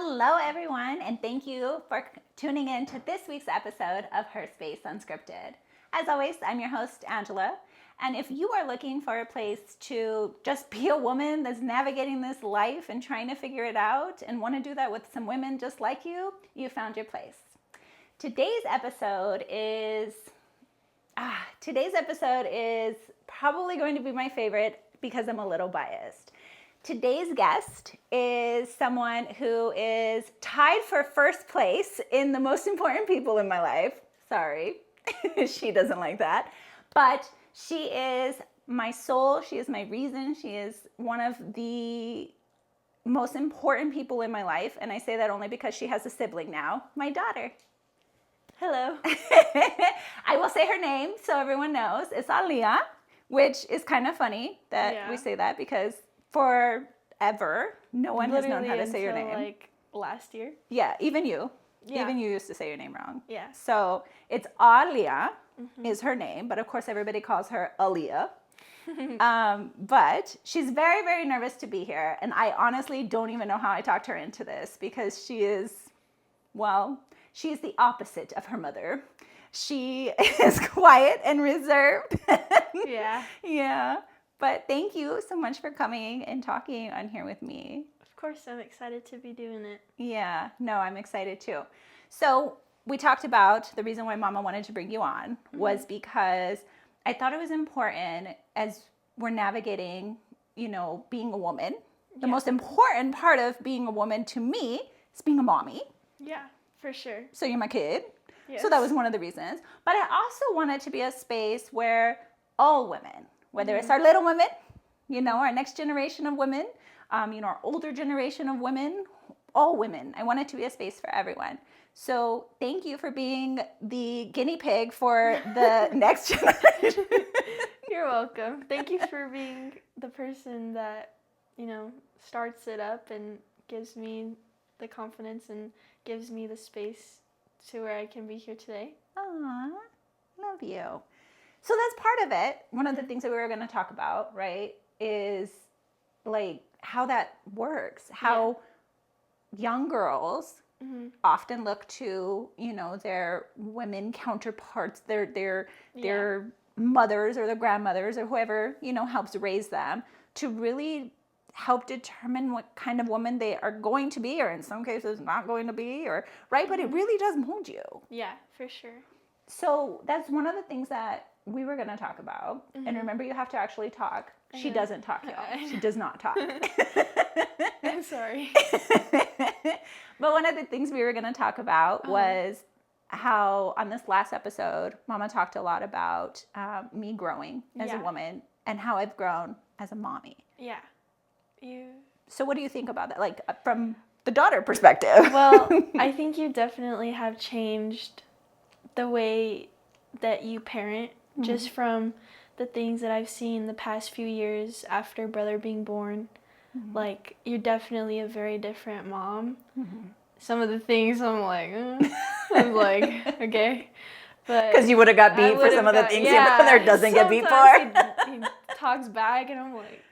Hello, everyone, and thank you for tuning in to this week's episode of HER Space Unscripted. As always, I'm your host, Angela, and if you are looking for a place to just be a woman that's navigating this life and trying to figure it out and want to do that with some women just like you, you found your place. Today's episode is probably going to be my favorite because I'm a little biased. Today's guest is someone who is tied for first place in the most important people in my life. Sorry, she doesn't like that. But she is my soul. She is my reason. She is one of the most important people in my life. And I say that only because she has a sibling now, my daughter. Hello. I will say her name so everyone knows. It's Aliyah, which is kind of funny that we say that because forever, no one has known how to say your name. Like last year. Yeah, even you. Yeah. Even you used to say your name wrong. Yeah. So it's Aliyah is her name, but of course everybody calls her Aliyah. But she's very, very nervous to be here. And I honestly don't even know how I talked her into this because she's the opposite of her mother. She is quiet and reserved. Yeah. Yeah. But thank you so much for coming and talking on here with me. Of course, I'm excited to be doing it. Yeah, no, I'm excited too. So we talked about the reason why Mama wanted to bring you on was because I thought it was important as we're navigating, being a woman. The most important part of being a woman to me is being a mommy. Yeah, for sure. So you're my kid. Yes. So that was one of the reasons. But I also wanted to be a space where all women, whether it's our little women, our next generation of women, our older generation of women, all women. I want it to be a space for everyone. So thank you for being the guinea pig for the next generation. You're welcome. Thank you for being the person that, starts it up and gives me the confidence and gives me the space to where I can be here today. Aw, love you. So that's part of it. One of the things that we were going to talk about, right, is like how that works, how young girls often look to, their women counterparts, their mothers or their grandmothers or whoever, helps raise them to really help determine what kind of woman they are going to be, or in some cases not going to be, or right, but it really does mold you. Yeah, for sure. So that's one of the things that we were going to talk about. And remember, you have to actually talk. She doesn't talk, y'all. She does not talk. I'm sorry. But one of the things we were going to talk about was how on this last episode, Mama talked a lot about me growing as a woman and how I've grown as a mommy. Yeah. So what do you think about that? Like from the daughter perspective. Well, I think you definitely have changed the way that you parent just from the things that I've seen the past few years after brother being born. Like, you're definitely a very different mom. Some of the things I'm like, okay. But because you would have got beat for some of the things your brother doesn't get beat for. He talks back and I'm like,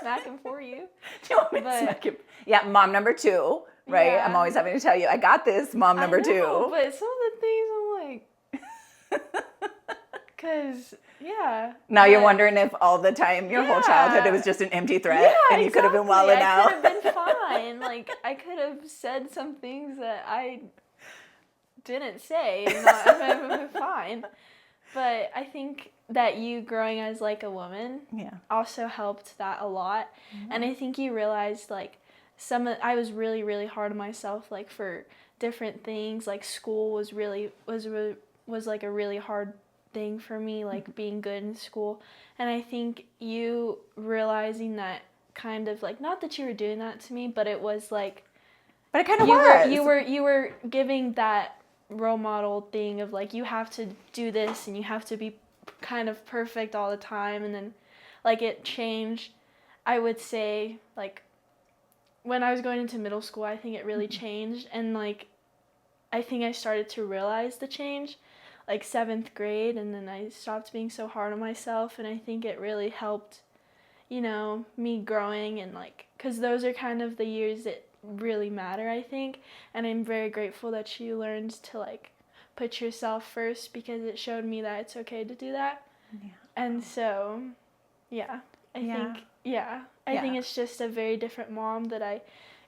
smack him for you. Do you want me to smack him? Yeah, mom number 2, right? Yeah. I'm always having to tell you, I got this, mom number 2. But some of the things I'm like, because, Now you're wondering if all the time, your whole childhood, it was just an empty threat and you could have been wilding out. I could have been fine. Like, I could have said some things that I didn't say and I would have been fine. But I think that you growing as like a woman also helped that a lot. And I think you realized like I was really, really hard on myself, like for different things. Like school was like a really hard thing for me, like being good in school. And I think you realizing that kind of like, not that you were doing that to me, but it was like, but it kind of was. You were giving that role model thing of like, you have to do this and you have to be kind of perfect all the time. And then like it changed, I would say, like when I was going into middle school, I think it really changed. And like I think I started to realize the change like 7th grade, and then I stopped being so hard on myself, and I think it really helped, me growing, and like, because those are kind of the years that really matter, I think. And I'm very grateful that you learned to like put yourself first, because it showed me that it's okay to do that. Yeah. And so, yeah, I think it's just a very different mom that I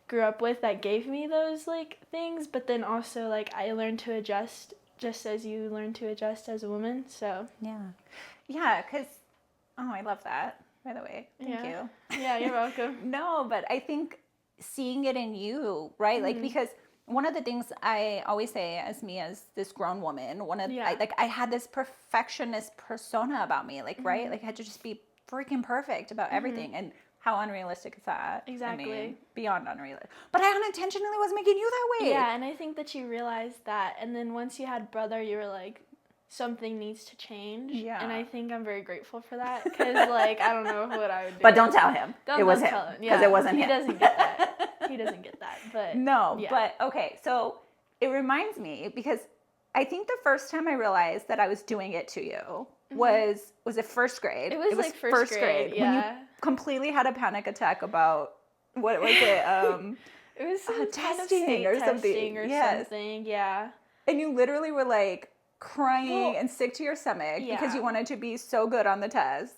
grew up with that gave me those like things, but then also like I learned to adjust just as you learn to adjust as a woman. So yeah, because I love that, by the way. Thank you. Yeah, you're welcome. No, but I think seeing it in you, right? Like, because one of the things I always say as this grown woman, I had this perfectionist persona about me, like, right? Like I had to just be freaking perfect about everything. And how unrealistic is that? Exactly. I mean, beyond unrealistic. But I unintentionally was making you that way. Yeah, and I think that you realized that. And then once you had brother, you were like, something needs to change. Yeah. And I think I'm very grateful for that. Because, like, I don't know what I would do. But don't tell him. It was him. Because it wasn't him. He doesn't get that. He doesn't get that. But no, but okay. So it reminds me, because I think the first time I realized that I was doing it to you was it first grade? It was like first grade. Yeah. When you completely had a panic attack about, what was it? It was some testing or something. Something, yeah. And you literally were like crying and sick to your stomach because you wanted to be so good on the test.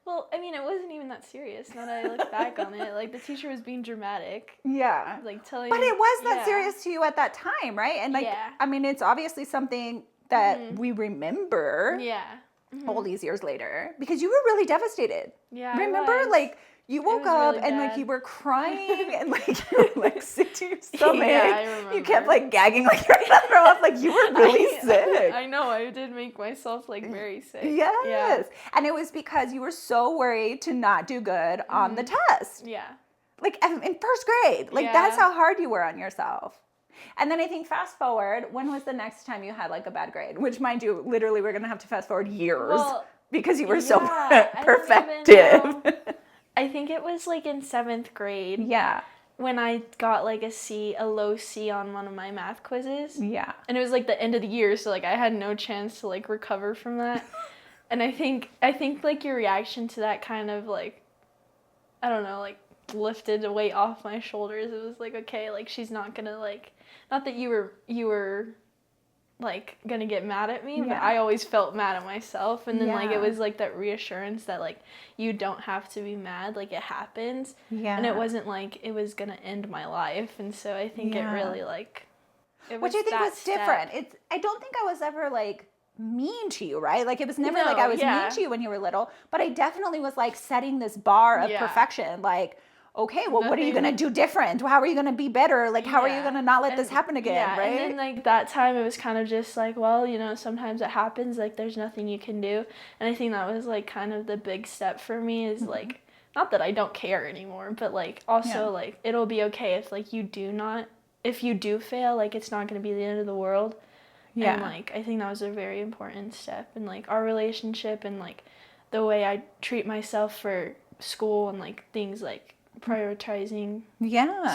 Well, I mean, it wasn't even that serious. Now that I look back on it, like the teacher was being dramatic. Yeah. Like telling. But it was that serious to you at that time, right? And like, I mean, it's obviously something that we remember. Yeah. All these years later, because you were really devastated. Yeah. Remember, like you woke up really and bad. like you were crying and like you were like sick to your stomach. Yeah, I remember. You kept like gagging like you were gonna throw up. Like you were really sick. I know. I did make myself like very sick. Yes. Yeah. And it was because you were so worried to not do good on the test. Yeah. Like in first grade. Like that's how hard you were on yourself. And then I think fast forward, when was the next time you had like a bad grade? Which, mind you, literally we're going to have to fast forward years because you were so perfective. I think it was like in 7th grade. Yeah. When I got like a low C on one of my math quizzes. Yeah. And it was like the end of the year, so like I had no chance to like recover from that. And I think like your reaction to that kind of like, I don't know, like lifted a weight off my shoulders. It was like, okay, like she's not gonna like, not that you were like gonna get mad at me, but I always felt mad at myself. And then like it was like that reassurance that like you don't have to be mad, like it happens. Yeah. And it wasn't like it was gonna end my life. And so I think it really like it was, which I think was different. I don't think I was ever like mean to you, right? Like it was never like I was mean to you when you were little, but I definitely was like setting this bar of perfection, like, okay, well, what are you going to do different? How are you going to be better? Like, how are you going to not let this happen again, right? And then, like, that time, it was kind of just like, well, you know, sometimes it happens. Like, there's nothing you can do. And I think that was, like, kind of the big step for me is, like, not that I don't care anymore, but, like, also, like, it'll be okay if, like, if you do fail, like, it's not going to be the end of the world. Yeah. And, like, I think that was a very important step in, like, our relationship and, like, the way I treat myself for school and, like, things, like, prioritizing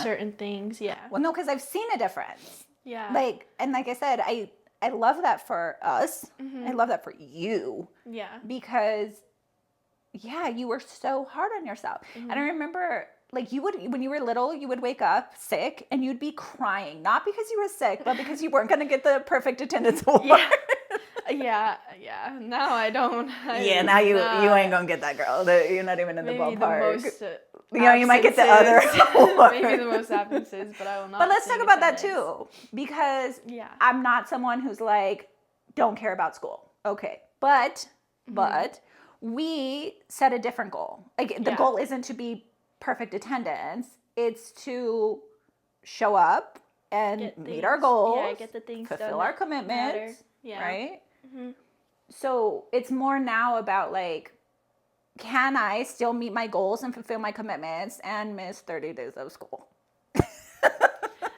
certain things. Well, no, because I've seen a difference. Like, and like I said, I love that for us. I love that for you. Because you were so hard on yourself. And I remember like when you were little, you would wake up sick and you'd be crying, not because you were sick, but because you weren't going to get the perfect attendance award. Now I don't. Now you ain't gonna get that, girl. You're not even in the ballpark. You might get the other one. Maybe the most absences, but I will not. But let's talk about that too, because I'm not someone who's like, don't care about school. Okay, but we set a different goal. Like the goal isn't to be perfect attendance; it's to show up and meet our goals, get the things fulfill our commitments, right? So it's more now about like, can I still meet my goals and fulfill my commitments and miss 30 days of school?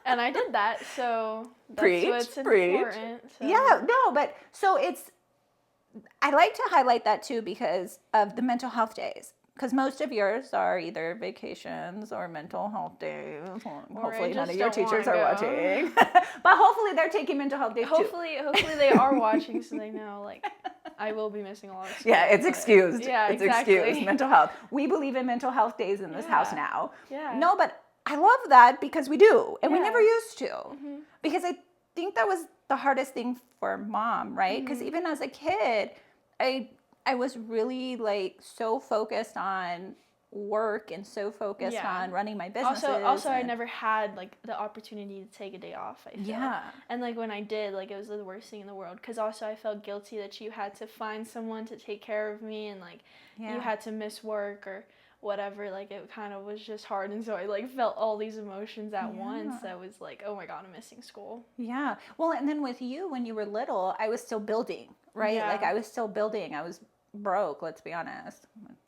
And I did that, so that's what's important. So. Yeah, no, but so I like to highlight that too because of the mental health days. Because most of yours are either vacations or mental health days. Hopefully none of your teachers are watching. But hopefully they're taking mental health days too. Hopefully they are watching so they know, like, I will be missing a lot of school. Yeah, it's excused. Yeah, it's exactly. excused. Mental health. We believe in mental health days in this house now. Yeah. No, but I love that because we do, and we Yeah. never used to. Mm-hmm. Because I think that was the hardest thing for mom, right? Because even as a kid, I was really like so focused on work and so focused Yeah. on running my businesses. Also, I and- never had like the opportunity to take a day off. I feel. Yeah. And like when I did, like it was the worst thing in the world. Because also I felt guilty that you had to find someone to take care of me, and like you had to miss work or whatever. Like it kind of was just hard, and so I like felt all these emotions at once. That was like, oh my god, I'm missing school. Yeah. Well, and then with you, when you were little, I was still building, right? Yeah. Like I was still building. I was broke, let's be honest.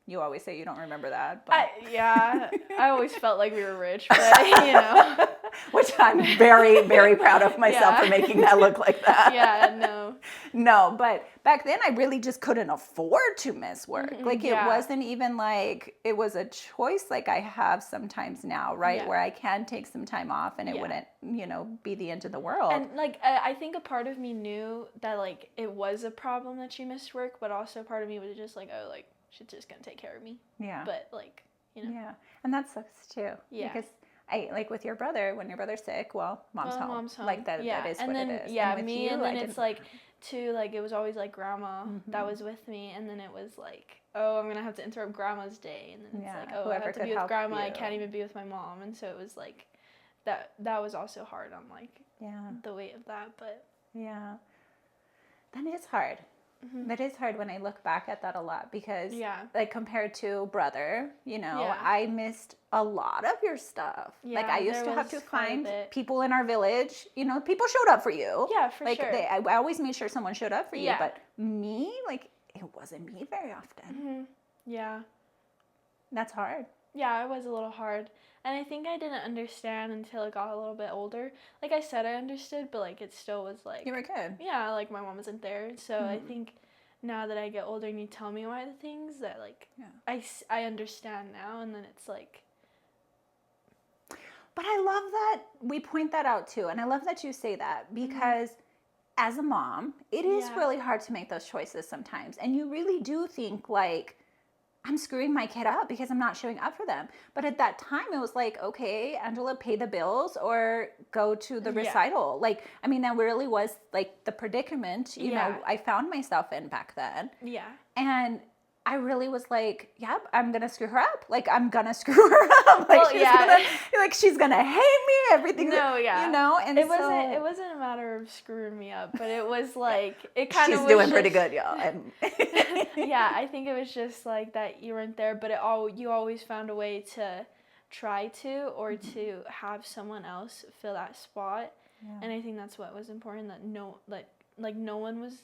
You always say you don't remember that. But. I always felt like we were rich, but you know. Which I'm very, very proud of myself Yeah. for making that look like that. Yeah, no. No, but back then I really just couldn't afford to miss work. Like it Yeah. wasn't even like it was a choice like I have sometimes now, right? Yeah. Where I can take some time off and it Yeah. wouldn't, be the end of the world. And like I think a part of me knew that like it was a problem that she missed work, but also part of me was just like, oh, like she's just gonna take care of me. Yeah. But like, you know. Yeah. And that sucks too. Yeah. Because I like with your brother, when your brother's sick, well, mom's home. Mom's home. Like that is and what then, it is. Yeah, and with me, you, and then I it's didn't- like too, like it was always like grandma that was with me, and then it was like, oh, I'm gonna have to interrupt grandma's day, and then it's Yeah, like, oh, I whoever have to could be with help grandma, I you. can't even be with my mom, and so it was like that was also hard on like the weight of that, but Yeah. That is hard. That is hard when I look back at that a lot because, like, compared to brother, I missed a lot of your stuff. Like, I used to have to find people in our village, people showed up for you. Yeah, for like, sure. I always made sure someone showed up for you, Yeah. but me, like, it wasn't me very often. Yeah. That's hard. Yeah, it was a little hard. And I think I didn't understand until I got a little bit older. Like I said, I understood, but like it still was like... You were good. Yeah, like my mom wasn't there. So I think now that I get older and you tell me why the things that like... I understand now, and then it's like... But I love that we point that out too. And I love that you say that because as a mom, it is really hard to make those choices sometimes. And you really do think like, I'm screwing my kid up because I'm not showing up for them. But at that time, it was like, okay, Angela, pay the bills or go to the recital. Like, I mean, that really was like the predicament, you know, I found myself in back then. Yeah. And I really was like, yep, I'm going to screw her up. Like, I'm going to screw her up. Like, she's going to hate me, everything. No, And it wasn't a matter of screwing me up, but it was like, it kind of was She's doing just, pretty good, y'all. Yeah, I think it was just like that you weren't there, but you always found a way to try to, or to have someone else fill that spot. Yeah. And I think that's what was important, that no one was,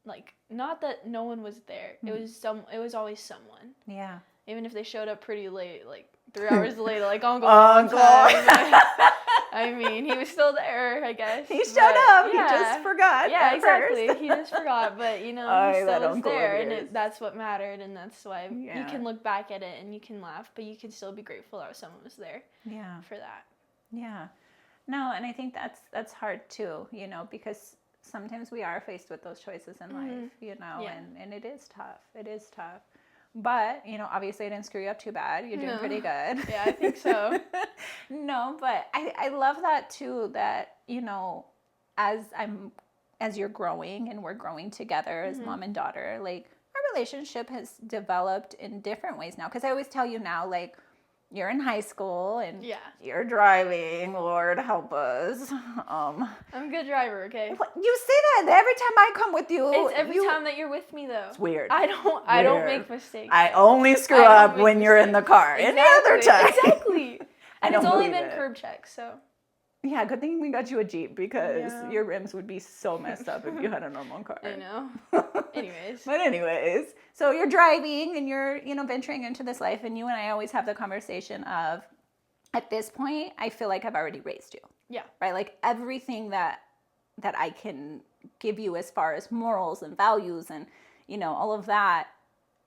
like, not that no one was there. It was always someone. Yeah. Even if they showed up pretty late, like 3 hours late, like Uncle. I mean, he was still there, I guess. He showed up. He just forgot. Yeah, exactly. First. He just forgot, but he still was there, and that's what mattered, and that's why you can look back at it and you can laugh, but you can still be grateful that someone was there. Yeah. For that. Yeah. No, and I think that's hard too, because sometimes we are faced with those choices in life, and it is tough. It is tough. But, obviously I didn't screw you up too bad. You're doing pretty good. Yeah, I think so. No, but I love that too, that, as you're growing and we're growing together as mom and daughter, like our relationship has developed in different ways now. Because I always tell you now, like, you're in high school and you're driving. Lord help us. I'm a good driver, okay? You say that every time I come with you. It's every time that you're with me, though. It's weird. I don't make mistakes. I only screw up when you're in the car. Exactly, any other time. Exactly. And it's only been curb checks, so. Yeah, good thing we got you a Jeep because your rims would be so messed up if you had a normal car. I know. But anyways, so you're driving and you're, venturing into this life, and you and I always have the conversation of, at this point, I feel like I've already raised you. Yeah. Right? Like everything that I can give you as far as morals and values and, all of that,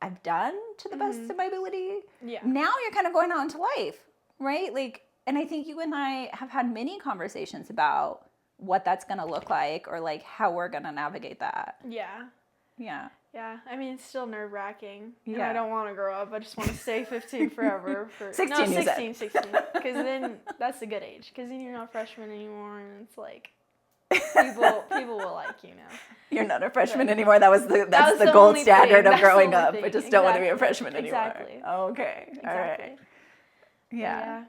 I've done to the best of my ability. Yeah. Now you're kind of going out into life, right? Like, and I think you and I have had many conversations about what that's going to look like, or like how we're going to navigate that. Yeah. Yeah. Yeah, I mean, it's still nerve-wracking. And Yeah. I don't want to grow up. I just want to stay 15 forever. 16, no, you said. 16. Because then that's a good age. Because then you're not a freshman anymore, and it's like, people will like you now. You're not a freshman Right. anymore. That's was the the gold only standard thing. of That's the growing only up. thing. I just don't want to be a Exactly. freshman anymore. Exactly. Okay. Exactly. All right. But Yeah.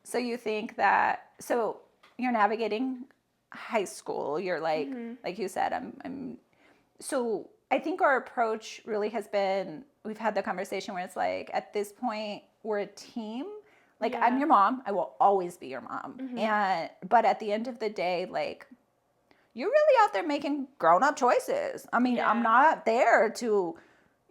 So you think that, so you're navigating high school. You're like, like you said, so I think our approach really has been, we've had the conversation where it's like, at this point, we're a team. Like, I'm your mom. I will always be your mom. But at the end of the day, like, you're really out there making grown-up choices. I mean, I'm not there to,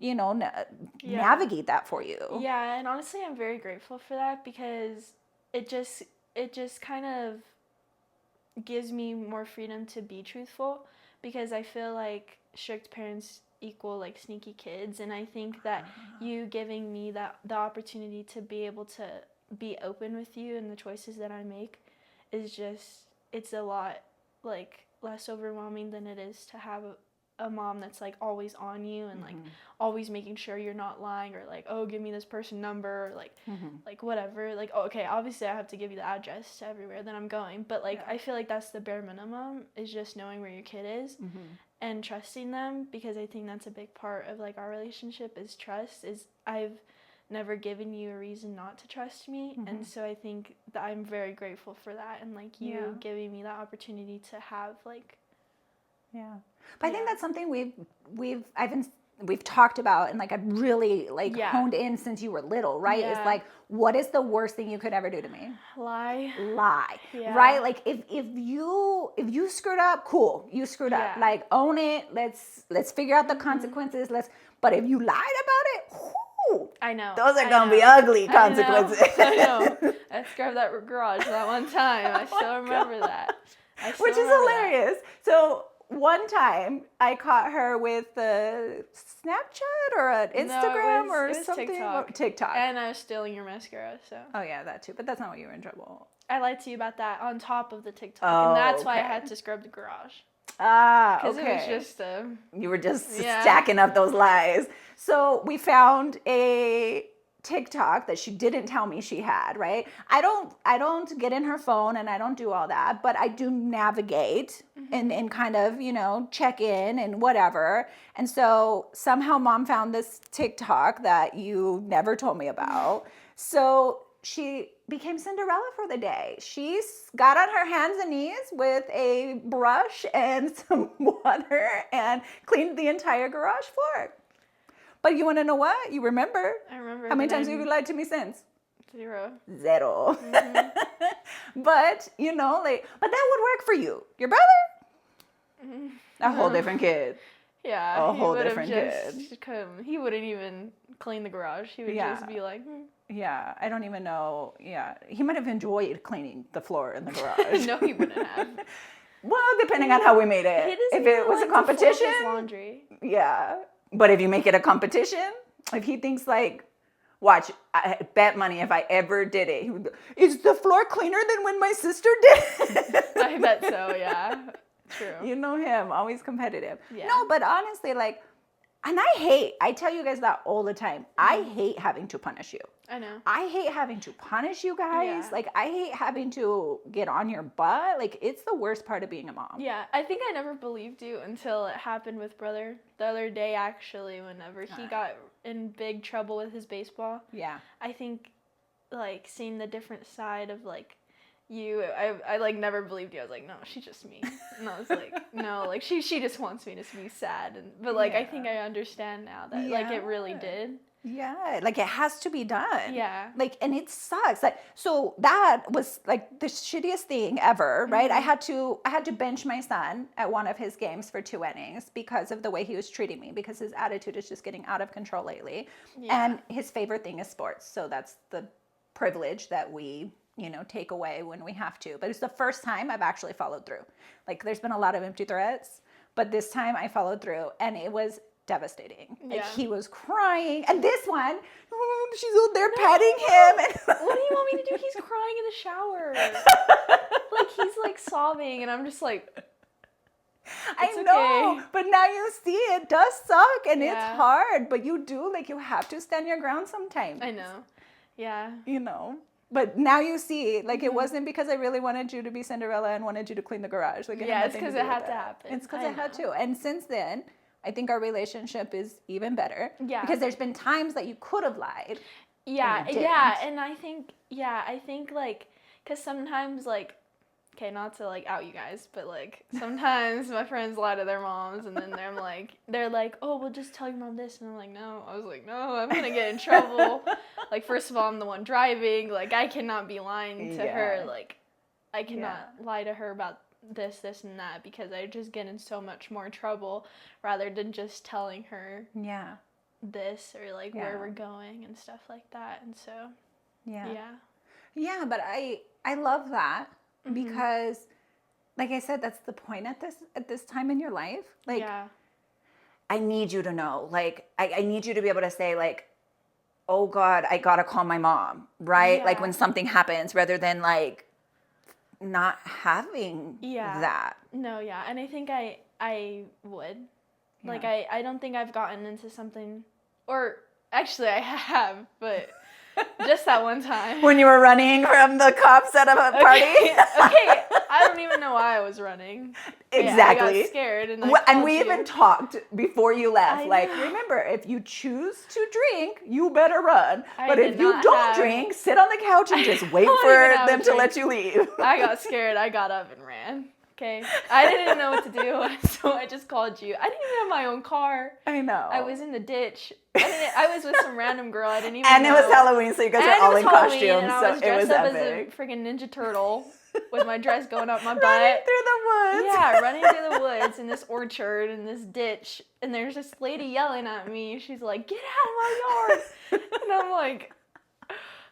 navigate that for you. Yeah, and honestly, I'm very grateful for that because it just kind of gives me more freedom to be truthful, because I feel like strict parents equal like sneaky kids, and I think that you giving me the opportunity to be able to be open with you and the choices that I make is just, it's a lot like less overwhelming than it is to have a mom that's like always on you and like always making sure you're not lying, or like, oh, give me this person number, or like like whatever, like, oh, okay, obviously I have to give you the address to everywhere that I'm going, but like I feel like that's the bare minimum, is just knowing where your kid is and trusting them, because I think that's a big part of like our relationship is trust. Is I've never given you a reason not to trust me, and so I think that I'm very grateful for that, and like you giving me that opportunity to have like but I think that's something we've talked about, and like I've really like honed in since you were little, right? It's like, what is the worst thing you could ever do to me? Lie, right? Like if you screwed up, cool, you screwed up, like own it, let's figure out the consequences, but if you lied about it, whew, I know those are gonna be ugly consequences. I know. I scrubbed that garage that one time. I still remember that. Which is hilarious. So one time I caught her with a Snapchat or an Instagram or something. TikTok. And I was stealing your mascara, so. Oh yeah, that too. But that's not what you were in trouble. I lied to you about that on top of the TikTok, and that's why I had to scrub the garage. Ah, okay. Because it was just you were just stacking up those lies. So we found a TikTok that she didn't tell me she had, right? I don't get in her phone and I don't do all that, but I do navigate and kind of, check in and whatever. And so somehow mom found this TikTok that you never told me about. So she became Cinderella for the day. She got on her hands and knees with a brush and some water and cleaned the entire garage floor. But you want to know what? You remember? I remember. How many times have you lied to me since? 0. But, but that would work for you. Your brother? A whole different kid. Yeah. A whole different kid. He wouldn't even clean the garage. He would just be like, Yeah, I don't even know. Yeah, he might have enjoyed cleaning the floor in the garage. No, he wouldn't have. Well, depending on how we made it. If it was a competition. His laundry. Yeah. But if you make it a competition, if he thinks like, watch, I bet money if I ever did it, he would go, is the floor cleaner than when my sister did? I bet so, yeah. True. You know him, always competitive. Yeah. No, but honestly, like, and I tell you guys that all the time. I hate having to punish you. I know. I hate having to punish you guys. Yeah. Like, I hate having to get on your butt. Like, it's the worst part of being a mom. Yeah, I think I never believed you until it happened with brother the other day, actually, whenever he got in big trouble with his baseball. Yeah. I think, like, seeing the different side of, like, you, I like, never believed you. I was like, no, she's just me. And I was like, no, like, she just wants me to be sad. But, like, I think I understand now that, like, it really did. Yeah, like it has to be done. Yeah. Like, and it sucks. Like, so that was like the shittiest thing ever, right? I had to bench my son at one of his games for 2 innings because of the way he was treating me, because his attitude is just getting out of control lately. Yeah. And his favorite thing is sports. So that's the privilege that we, take away when we have to. But it's the first time I've actually followed through. Like, there's been a lot of empty threats, but this time I followed through, and it was devastating. Like, he was crying, and this one, she's out there patting him. And what do you want me to do? He's crying in the shower. Like, he's like sobbing, and I'm just like, I know, okay. but now you see it does suck and it's Yeah. hard, but you do, like, you have to stand your ground sometimes. I know. Yeah. You know, but now you see, like, Mm-hmm. it wasn't because I really wanted you to be Cinderella and wanted you to clean the garage. Like, it had It's nothing because to it do had with to that. happen. It's because I it had know. to. And since then, I think our relationship is even better. Yeah. Because there's been times that you could have lied. Yeah, And you yeah, didn't. and I think like, cause sometimes like, okay, not to like out you guys, but like sometimes my friends lie to their moms, and then they're like, oh, well, just tell your mom this, and I'm like, no, I was like, no, I'm gonna get in trouble. Like, first of all, I'm the one driving, like I cannot be lying to her, like I cannot lie to her about this, and that, because I just get in so much more trouble rather than just telling her Yeah. this or like where we're going and stuff like that. And so Yeah, but I love that because, like I said, that's the point at this time in your life. Like, I need you to know, like, I need you to be able to say, like, oh God, I gotta call my mom, right? Like, when something happens, rather than like not having that. No, and I think I would. Like, I don't think I've gotten into something, or actually I have, but just that one time. When you were running from the cops at a party? Okay, I don't even know why I was running. Exactly. I got scared, and we even talked before you left. Like, remember, if you choose to drink, you better run. But if you don't drink, sit on the couch and just wait for them to let you leave. I got scared. I got up and ran. Okay, I didn't know what to do, so I just called you. I didn't even have my own car. I know. I was in the ditch. I was with some random girl. I didn't even and know. it was Halloween, so you guys were all in costumes. And I was so it was dressed up epic. as a freaking Ninja Turtle with my dress going up my butt. Running through the woods. Yeah, running through the woods in this orchard, in this ditch. And there's this lady yelling at me. She's like, get out of my yard. And I'm like,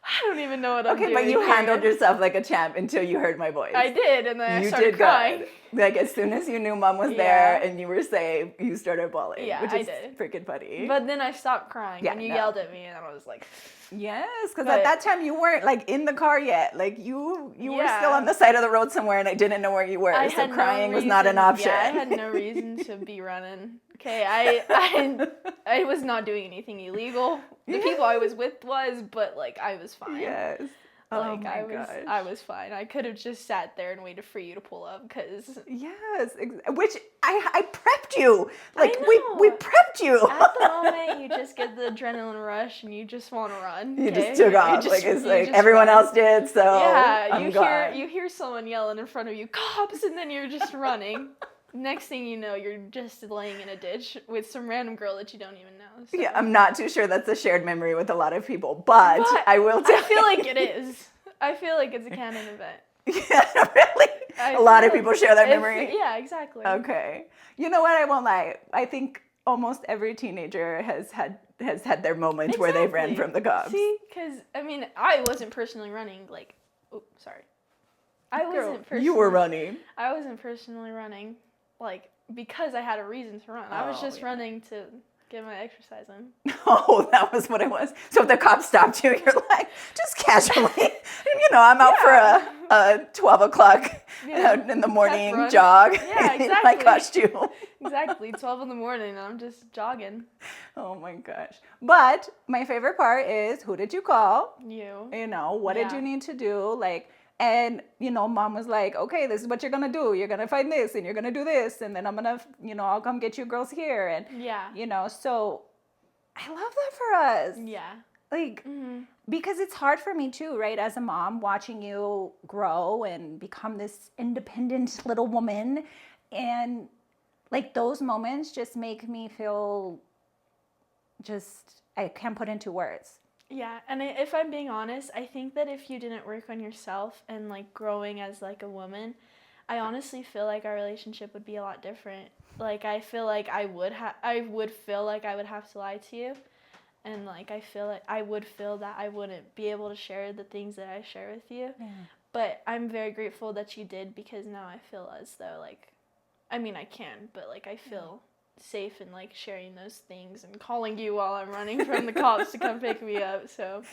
I don't even know what I'm doing. Okay, but you here. handled yourself like a champ until you heard my voice. I did, and then I started crying. Good. Like, as soon as you knew mom was there and you were safe, you started bawling. Yeah, which I is did. freaking funny. But then I stopped crying, and you yelled at me, and I was like... Yes, because at that time you weren't like in the car yet. Like you were still on the side of the road somewhere, and I didn't know where you were. So crying was not an option. Yeah, I had no reason to be running. Okay, I was not doing anything illegal. The people I was with was, but like I was fine. Yes. Like I was fine. I could have just sat there and waited for you to pull up, because which I prepped you. Like we prepped you. At the moment, you just get the adrenaline rush and you just want to run. You just took off. It's like everyone else did. So you hear someone yelling in front of you, cops, and then you're just running. Next thing you know, you're just laying in a ditch with some random girl that you don't even know. So. Yeah, I'm not too sure that's a shared memory with a lot of people, but I will tell you. I feel like it is. I feel like it's a canon event. Yeah, really? A lot of people share that memory? Yeah, exactly. Okay. You know what? I won't lie. I think almost every teenager has had their moment where they've ran from the cops. See? Because, I mean, I wasn't personally running, like... Oh, sorry. You were running. I wasn't personally running. Like, because I had a reason to run. I was just running to get my exercise in. Oh, that was what it was. So if the cop stopped you, you're like, just casually, I'm out for a 12 o'clock in the morning jog in my costume. Exactly, 12 in the morning, and I'm just jogging. Oh my gosh. But my favorite part is, who did you call? You. What did you need to do? Like, and, mom was like, okay, this is what you're going to do. You're going to find this and you're going to do this. And then I'm going to, I'll come get you girls here. And, so I love that for us. Yeah. Like, because it's hard for me too, right? As a mom, watching you grow and become this independent little woman. And like those moments just make me feel I can't put into words. Yeah, and if I'm being honest, I think that if you didn't work on yourself and like growing as like a woman, I honestly feel like our relationship would be a lot different. Like I feel like I would feel like I would have to lie to you, and like I feel like I would feel that I wouldn't be able to share the things that I share with you. Yeah. But I'm very grateful that you did, because now I feel as though like, I mean I can, but like I feel safe in like sharing those things and calling you while I'm running from the cops to come pick me up. So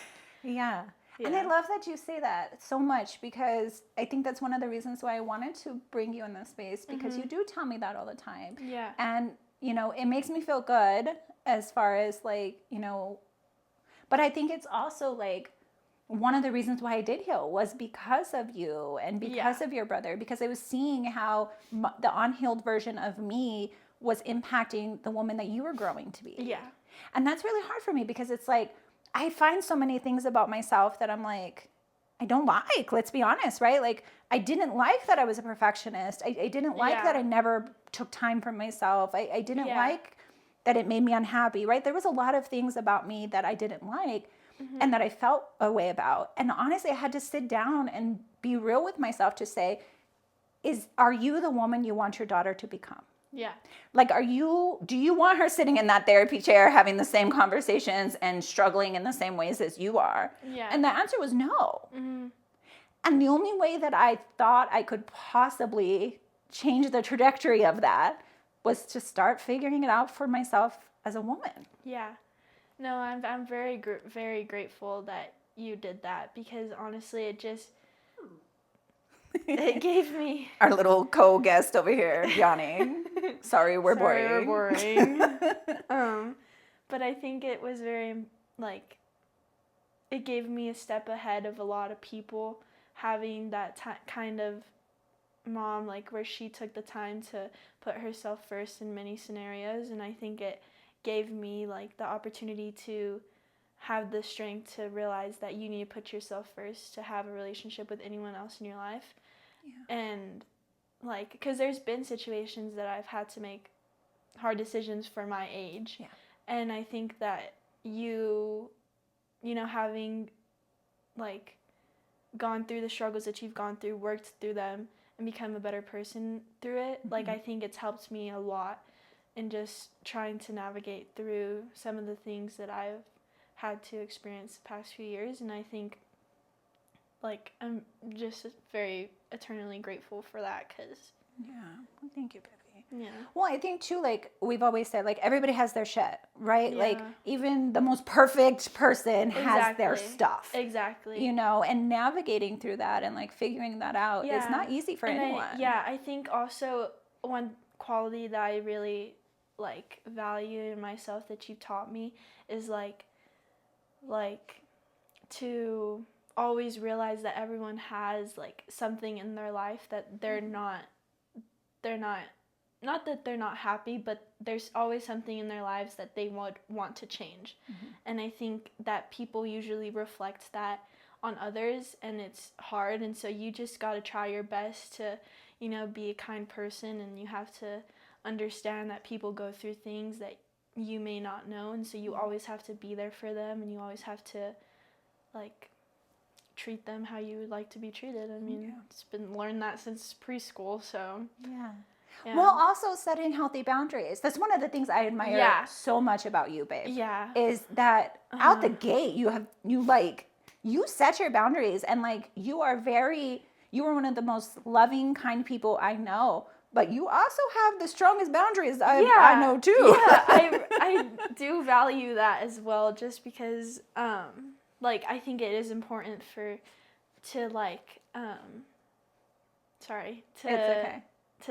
yeah, And I love that you say that so much, because I think that's one of the reasons why I wanted to bring you in this space, because you do tell me that all the time. Yeah. And, it makes me feel good as far as like, but I think it's also like one of the reasons why I did heal was because of you and because of your brother, because I was seeing how the unhealed version of me was impacting the woman that you were growing to be. Yeah. And that's really hard for me, because it's like, I find so many things about myself that I'm like, I don't like, let's be honest, right? Like, I didn't like that I was a perfectionist. I didn't like that I never took time for myself. I didn't like that it made me unhappy, right? There was a lot of things about me that I didn't like and that I felt a way about. And honestly, I had to sit down and be real with myself to say, are you the woman you want your daughter to become? Yeah. Like, do you want her sitting in that therapy chair having the same conversations and struggling in the same ways as you are? Yeah. And the answer was no. And the only way that I thought I could possibly change the trajectory of that was to start figuring it out for myself as a woman. Yeah. No, I'm very very grateful that you did that, because honestly, it gave me our little co-guest over here yawning. Sorry, we're boring. But I think it was very like, it gave me a step ahead of a lot of people having that kind of mom, like where she took the time to put herself first in many scenarios. And I think it gave me like the opportunity to have the strength to realize that you need to put yourself first to have a relationship with anyone else in your life. And like, because there's been situations that I've had to make hard decisions for my age. And I think that you know, having like gone through the struggles that you've gone through, worked through them, and become a better person through it, like I think it's helped me a lot in just trying to navigate through some of the things that I've had to experience the past few years. And I think like I'm just very eternally grateful for that, because well, thank you, baby. Yeah. Well, I think too, like we've always said, like everybody has their shit, right? Yeah. Like even the most perfect person has their stuff. Exactly. And navigating through that and like figuring that out is not easy for anyone. I think also one quality that I really like value in myself that you taught me is like to always realize that everyone has like something in their life that they're not that they're not happy, but there's always something in their lives that they would want to change. And I think that people usually reflect that on others, and it's hard, and so you just got to try your best to, be a kind person, and you have to understand that people go through things that you may not know, and so you always have to be there for them, and you always have to like treat them how you would like to be treated. I mean, it's been learned that since preschool, so yeah. Well, also setting healthy boundaries. That's one of the things I admire so much about you, babe. Yeah. Is that out the gate you set your boundaries, and like you are one of the most loving, kind people I know. But you also have the strongest boundaries I know too. Yeah, I do value that as well, just because like I think it is important to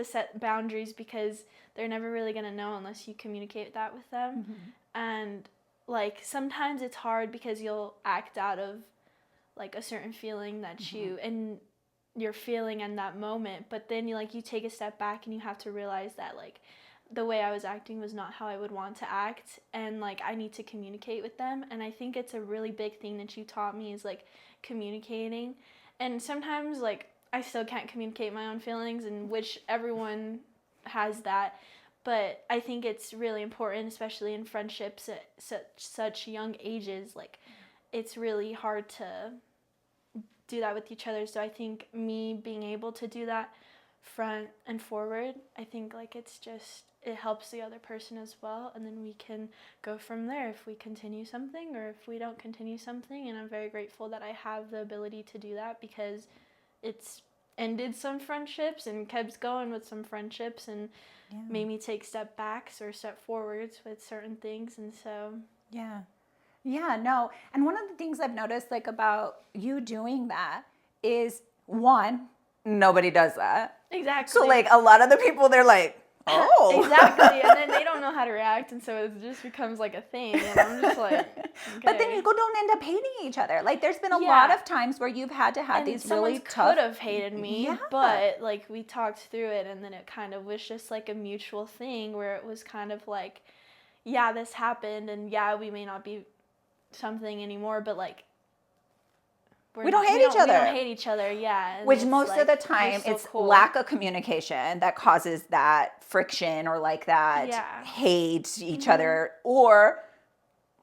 set boundaries, because they're never really going to know unless you communicate that with them. And like sometimes it's hard because you'll act out of like a certain feeling that you're feeling in that moment, but then you take a step back and you have to realize that like the way I was acting was not how I would want to act, and like I need to communicate with them. And I think it's a really big thing that you taught me is like communicating. And sometimes like I still can't communicate my own feelings, and which everyone has that. But I think it's really important, especially in friendships at such young ages. Like, it's really hard to do that with each other. So I think me being able to do that front and forward, I think like it helps the other person as well. And then we can go from there if we continue something or if we don't continue something. And I'm very grateful that I have the ability to do that, because it's ended some friendships and kept going with some friendships, and made me take step backs or step forwards with certain things. And so Yeah, no. And one of the things I've noticed like about you doing that is one, nobody does that. Exactly. So like a lot of the people, they're like, oh. Exactly. And then they don't know how to react, and so it just becomes like a thing, and I'm just like, okay. But then you don't end up hating each other. Like there's been a Yeah. lot of times where you've had to have and these someone really tough. could have hated me, Yeah. but like we talked through it, and then it kind of was just like a mutual thing where it was kind of like, yeah, this happened, and yeah, we may not be something anymore, but like We don't hate each other. We don't hate each other, yeah. And Which it's most like, of the we're time still it's cool. lack of communication that causes that friction or like that Yeah. hate each other. Or,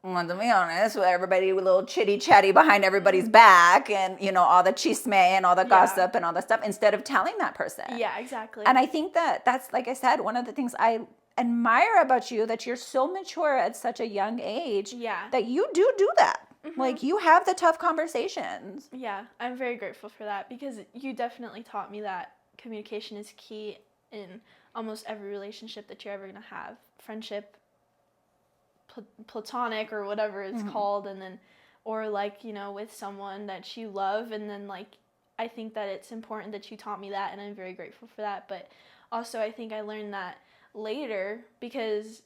well, to be honest, with everybody a little chitty chatty behind everybody's back and, you know, all the chisme and all the gossip and all the stuff instead of telling that person. Yeah, exactly. And I think that that's, like I said, one of the things I admire about you, that you're so mature at such a young age. Yeah. That you do that. Like you have the tough conversations. Yeah, I'm very grateful for that because you definitely taught me that communication is key in almost every relationship that you're ever going to have. Friendship, platonic or whatever it's called, and then, or like, you know, with someone that you love, and then like, I think that it's important that you taught me that, and I'm very grateful for that. But also I think I learned that later because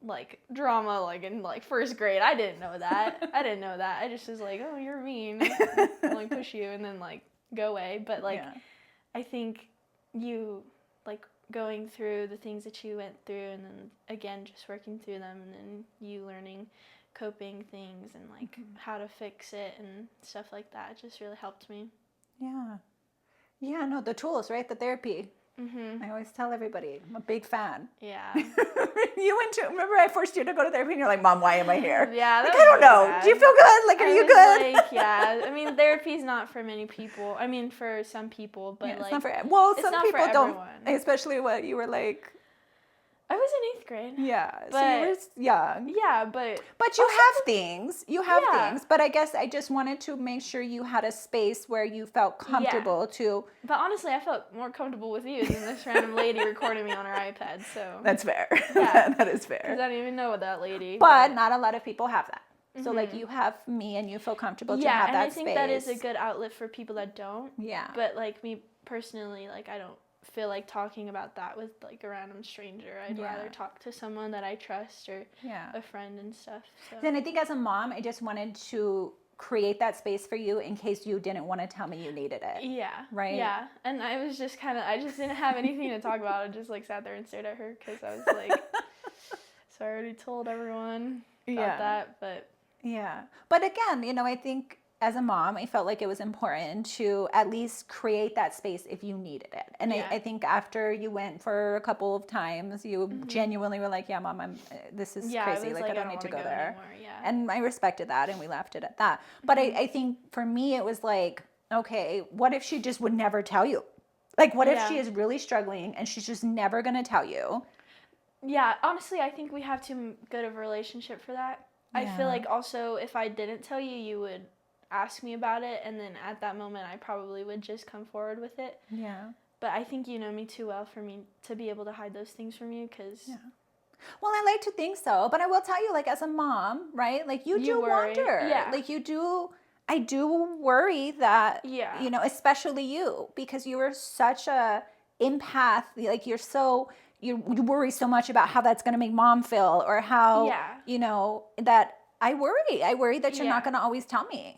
like drama, like in like first grade, I didn't know that. I just was like, oh, you're mean. I'll like push you and then like go away. But like, I think you like going through the things that you went through, and then again just working through them, and then you learning coping things and like how to fix it and stuff like that just really helped me. Yeah, no, the tools, right? The therapy. I always tell everybody, I'm a big fan. Yeah. Remember I forced you to go to therapy and you're like, Mom, why am I here? Yeah, like, I don't know. bad. Do you feel good? Like, are you good? Like, yeah. I mean, therapy's not for many people. I mean, for some people, but It's like, not for, well, it's some not for people don't, everyone. especially what you were like. I was in 8th grade. Yeah, but, so you were young. Yeah, but you have things. You have Yeah. things. But I guess I just wanted to make sure you had a space where you felt comfortable to. But honestly, I felt more comfortable with you than this random lady recording me on her iPad. So That's fair. Yeah. That is fair. Because I didn't even know that lady. But not a lot of people have that. So like you have me and you feel comfortable to have that space. Yeah, and I think that is a good outlet for people that don't. Yeah. But like me personally, like I don't feel like talking about that with like a random stranger. I'd rather talk to someone that I trust or a friend and stuff. So. Then I think as a mom, I just wanted to create that space for you in case you didn't want to tell me you needed it. Yeah. Right? Yeah. And I was just I just didn't have anything to talk about. I just like sat there and stared at her because I was like, so I already told everyone about that, but. Yeah. But again, you know, I think as a mom, I felt like it was important to at least create that space if you needed it. And I think after you went for a couple of times, you genuinely were like, yeah, Mom, this is crazy. Like, I don't need to go there. And I respected that, and we left it at that. But I think for me, it was like, okay, what if she just would never tell you? Like, what if she is really struggling and she's just never going to tell you? Yeah, honestly, I think we have too good of a relationship for that. I feel like also if I didn't tell you, you would ask me about it, and then at that moment I probably would just come forward with it. Yeah. But I think you know me too well for me to be able to hide those things from you, because well, I like to think so, but I will tell you, like, as a mom, right, like you do worry. wonder, like I do worry that, Yeah. you know, especially you, because you are such a empath, like you worry so much about how that's going to make Mom feel, or how, you know, that I worry that you're not going to always tell me.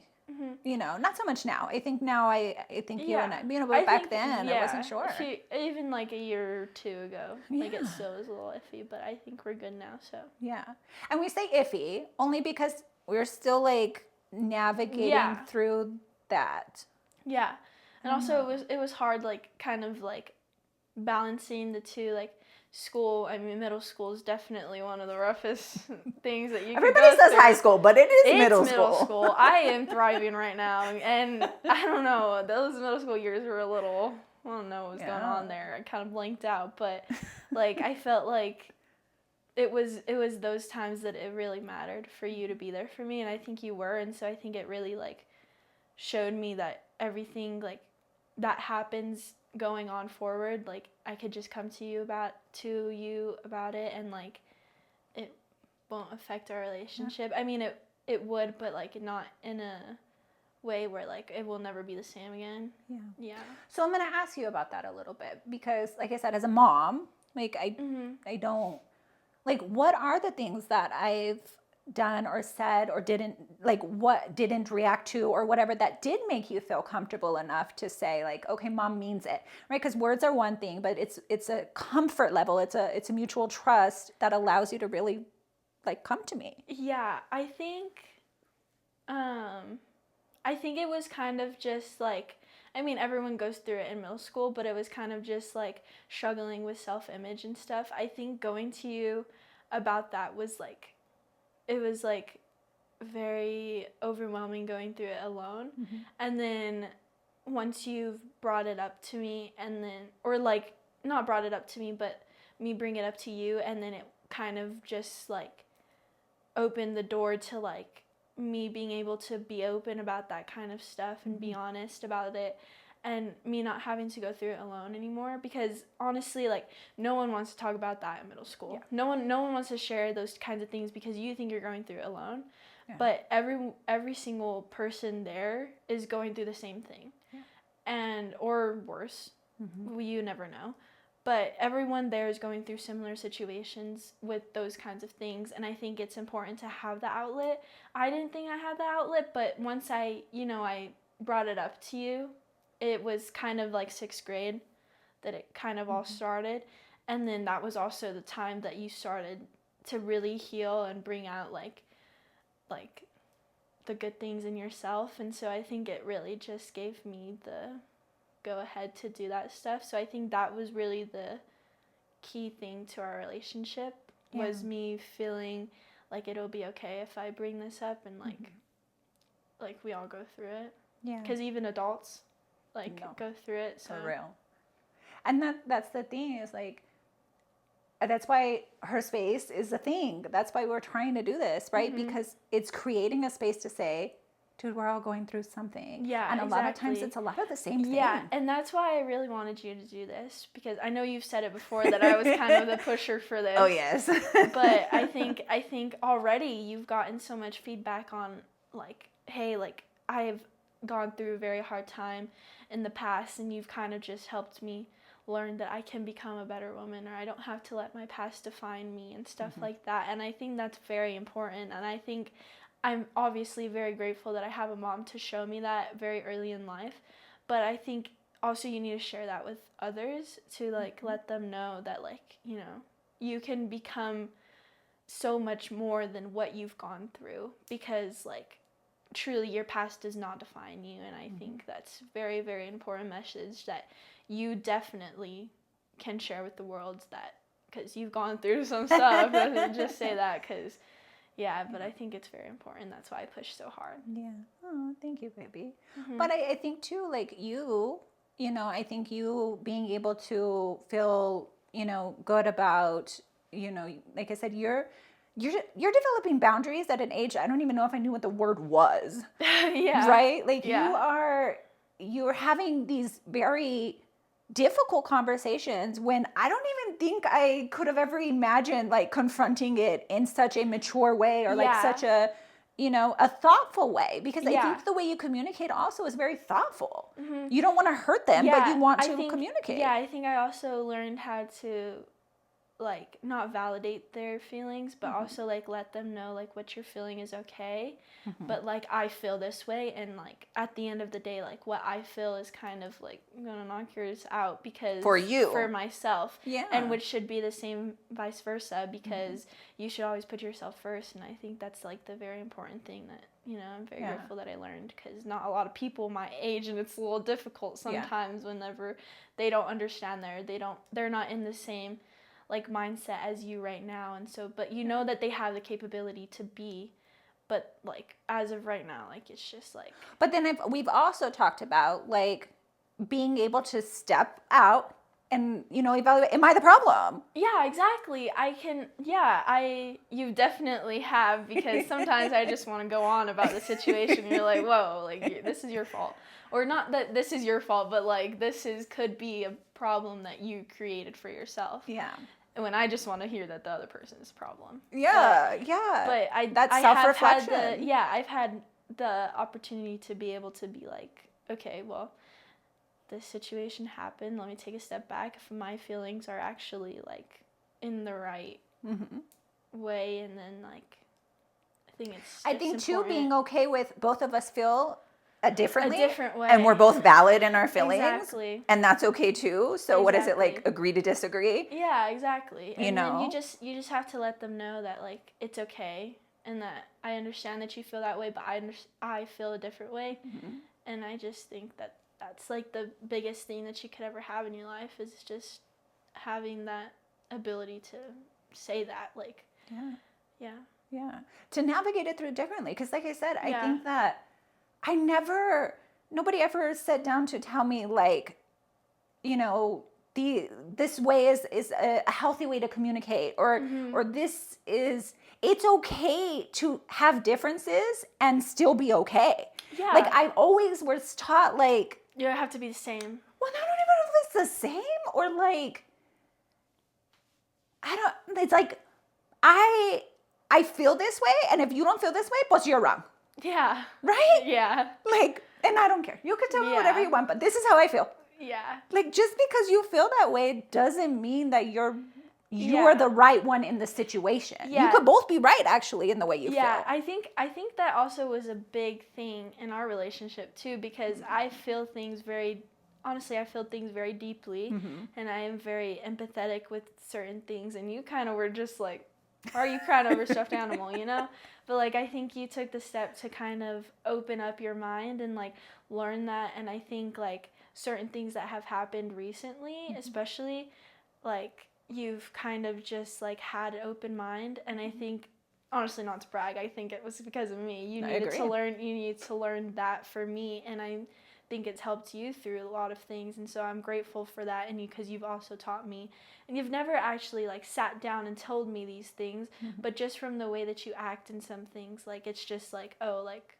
You know, not so much now. I think now I think you and I, you know, but back then I wasn't sure. Even like a year or two ago, like it still was a little iffy, but I think we're good now. So yeah, and we say iffy only because we're still like navigating through that. Yeah, and also it was hard, like kind of like balancing the two, like. School, I mean, middle school is definitely one of the roughest things that you can Everybody go says through. high school, but it's middle school. I am thriving right now, and I don't know, those middle school years were a little, I don't know what was going on there. I kind of blanked out, but like I felt like it was those times that it really mattered for you to be there for me, and I think you were, and so I think it really like showed me that everything like that happens going on forward, like I could just come to you about it, and like it won't affect our relationship. I mean, it would, but like not in a way where like it will never be the same again. Yeah. Yeah. So I'm going to ask you about that a little bit because, like I said, as a mom, like I don't, like, what are the things that I've done or said or didn't, like, what didn't react to or whatever that did make you feel comfortable enough to say, like, okay, mom means it, right? Because words are one thing, but it's a comfort level. It's a mutual trust that allows you to really, like, come to me. Yeah, I think it was kind of just like, I mean, everyone goes through it in middle school, but it was kind of just like struggling with self-image and stuff. I think going to you about that was like, it was like very overwhelming going through it alone. And then once you've brought it up to me and then, or like not brought it up to me, but me bring it up to you, and then it kind of just like opened the door to like me being able to be open about that kind of stuff and be honest about it, and me not having to go through it alone anymore, because honestly, like, no one wants to talk about that in middle school. No one wants to share those kinds of things because you think you're going through it alone. But every single person there is going through the same thing. And or worse. You never know. But everyone there is going through similar situations with those kinds of things, and I think it's important to have the outlet. I didn't think I had the outlet, but once I brought it up to you, it was kind of like 6th grade that it kind of all started, and then that was also the time that you started to really heal and bring out like the good things in yourself, and so I think it really just gave me the go ahead to do that stuff. So I think that was really the key thing to our relationship, was me feeling like it'll be okay if I bring this up, and like we all go through it. Because even adults go through it. So. For real. And that's the thing, is like, that's why HER Space is a thing. That's why we're trying to do this, right? Because it's creating a space to say, dude, we're all going through something. Yeah, and a lot of times it's a lot of the same thing. Yeah, and that's why I really wanted you to do this, because I know you've said it before that I was kind of the pusher for this. Oh, yes. But I think already you've gotten so much feedback on, like, hey, like, I've gone through a very hard time in the past, and you've kind of just helped me learn that I can become a better woman, or I don't have to let my past define me and stuff like that. And I think that's very important, and I think I'm obviously very grateful that I have a mom to show me that very early in life, but I think also you need to share that with others to like let them know that, like, you know, you can become so much more than what you've gone through, because like truly your past does not define you. And I think that's very, very important message that you definitely can share with the world, that because you've gone through some stuff. Just say that, because but I think it's very important. That's why I push so hard. Yeah. Oh, thank you, baby. But I think too, like you know, I think you being able to feel, you know, good about, you know, like I said, you're developing boundaries at an age I don't even know if I knew what the word was. Right? Like you're having these very difficult conversations when I don't even think I could have ever imagined like confronting it in such a mature way, or like such a, you know, a thoughtful way, because I think the way you communicate also is very thoughtful. You don't want to hurt them, but you want to communicate. Yeah, I think I also learned how to like not validate their feelings, but also like let them know like what you're feeling is okay, but like I feel this way, and like at the end of the day, like what I feel is kind of like gonna knock yours out, because for myself, and which should be the same vice versa, because you should always put yourself first. And I think that's like the very important thing that, you know, I'm very grateful that I learned, because not a lot of people my age, and it's a little difficult sometimes whenever they don't understand they're not in the same like mindset as you right now, and so, but you know that they have the capability to be, but like as of right now, like it's just like. But then we've also talked about like being able to step out and, you know, evaluate, am I the problem? Yeah, exactly. You definitely have, because sometimes I just want to go on about the situation, and you're like, whoa, like this is your fault, or not that this is your fault, but like could be a problem that you created for yourself. when I just want to hear that the other person is a problem. Yeah, But that's I self-reflection. I've had the opportunity to be able to be like, okay, well, this situation happened. Let me take a step back. If my feelings are actually like in the right way, and then like, I think too, being okay with both of us feel a different way, and we're both valid in our feelings, exactly, and that's okay too. So what is it, like, agree to disagree? Yeah, exactly. And know, then you just have to let them know that like it's okay, and that I understand that you feel that way, but I feel a different way, and I just think that that's like the biggest thing that you could ever have in your life, is just having that ability to say that, like, yeah, to navigate it through differently. Because like I said, I think that nobody ever sat down to tell me, like, you know, this way is a healthy way to communicate, or this is, it's okay to have differences and still be okay. Yeah. Like, I always was taught, like, you don't have to be the same. Well, I don't even know if it's the same, or like, it's like, I feel this way, and if you don't feel this way, pues you're wrong. Yeah. Right? Yeah. Like, and I don't care. You can tell me whatever you want, but this is how I feel. Yeah. Like, just because you feel that way doesn't mean that you're the right one in the situation. Yeah. You could both be right, actually, in the way you feel. Yeah, I think that also was a big thing in our relationship too, because I feel things very deeply, and I am very empathetic with certain things, and you kind of were just like, are you crying over a stuffed animal, you know? But like, I think you took the step to kind of open up your mind and like learn that, and I think like certain things that have happened recently, especially, like, you've kind of just like had an open mind, and I think, honestly, not to brag, I think it was because of me. You needed to learn that for me, and I think it's helped you through a lot of things, and so I'm grateful for that, and because you've also taught me, and you've never actually like sat down and told me these things, but just from the way that you act in some things, like, it's just like, oh, like,